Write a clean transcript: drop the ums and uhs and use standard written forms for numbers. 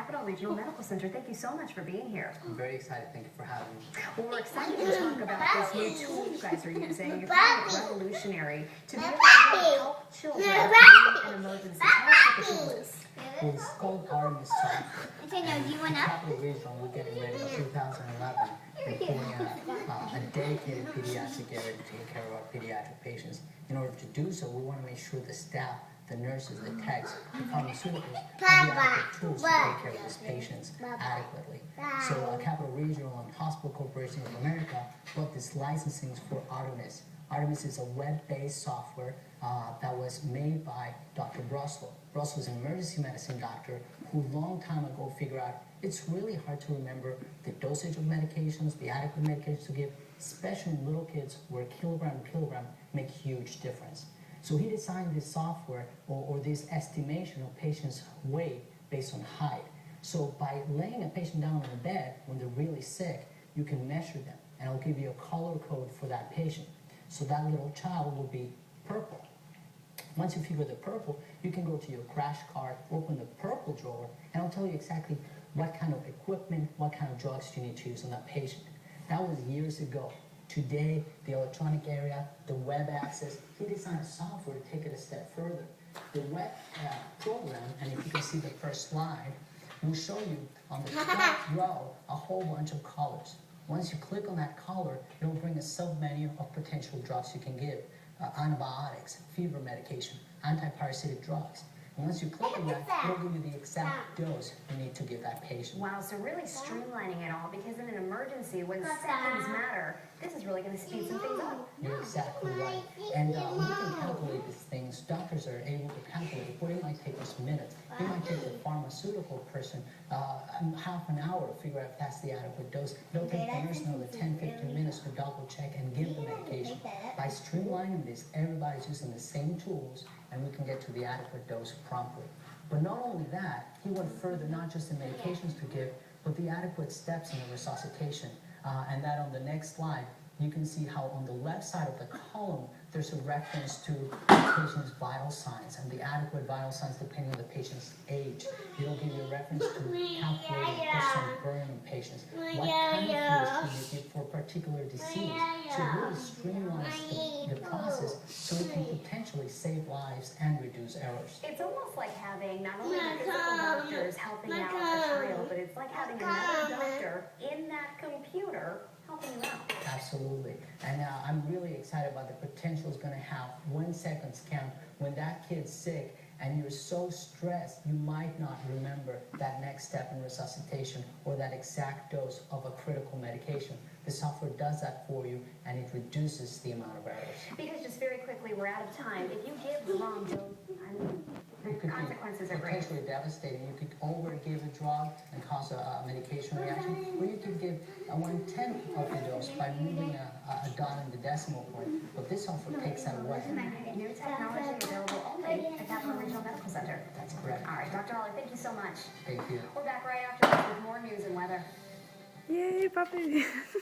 Capital Regional Medical Center. Thank you so much for being here. I'm very excited. Thank you for having me. Well, we're excited to talk about this new tool you guys are using. You're calling it revolutionary to be able to help children in an emergency. Tell us what the tool is. Well, it's called Artemis software. Capital Regional, we're getting ready in 2011. We're doing a dedicated pediatric area to take care of our pediatric patients. In order to do so, we want to make sure the staff, the nurses, the techs, the pharmaceuticals have the adequate tools to take care of these patients adequately. So Capital Regional and Hospital Corporation of America bought this licensing for Artemis. Artemis is a web-based software that was made by Dr. Brussel. Brussel is an emergency medicine doctor who a long time ago figured out it's really hard to remember the dosage of medications, the adequate medications to give, especially in little kids where kilogram to kilogram make huge difference. So he designed this software or this estimation of patients' weight based on height. So by laying a patient down on the bed when they're really sick, you can measure them and it'll give you a color code for that patient. So that little child will be purple. Once you figure the purple, you can go to your crash cart, open the purple drawer, and it'll tell you exactly what kind of equipment, what kind of drugs you need to use on that patient. That was years ago. Today, the electronic area, the web access, he designed software to take it a step further. The web program, and if you can see the first slide, will show you on the top row a whole bunch of colors. Once you click on that color, it will bring a sub-menu of potential drugs you can give. Antibiotics, fever medication, antiparasitic drugs. And once you click on that, it'll give you the exact dose you need to give that patient. Wow, so really streamlining it all, because in an emergency, when seconds matter, this is really going to speed some things up. You're exactly right. And we can calculate these things. Doctors are able to calculate what it might take us minutes. It might take the pharmaceutical person half an hour to figure out if that's the adequate dose. It'll take the nurse another 10-15 minutes to double check and give the medication. By streamlining this, everybody's using the same tools and we can get to the adequate dose promptly. But not only that, he went further, not just the medications to give, but the adequate steps in the resuscitation. And that on the next slide, you can see how on the left side of the column, there's a reference to the patient's vital signs and the adequate vital signs depending on the patient's age. It'll give you a reference to calculating percent burn in patients. What kind of fluids should you give for a particular disease? So it really streamlines the process so it can potentially save lives and reduce errors. It's almost like having not only the physical doctors helping out a child, but it's like having another doctor in that computer helping you out. Absolutely. And I'm really excited about the potential it's going to have. 1 second count. When that kid's sick and you're so stressed, you might not remember that next step in resuscitation or that exact dose of a critical medication. The software does that for you and it reduces the amount of errors. Because just very quickly, we're out of time. If you give the wrong dose, the consequences are great. Potentially devastating. You could overgive a drug and cause a medication reaction, or you could give 1/10 of the dose by moving a dot in the decimal point. But this software takes that away. New technology available only at Capital Regional Medical Center. That's correct. All right, Dr. Ollie, thank you so much. Thank you. We're back right after this with more news and weather. Yay, puppy!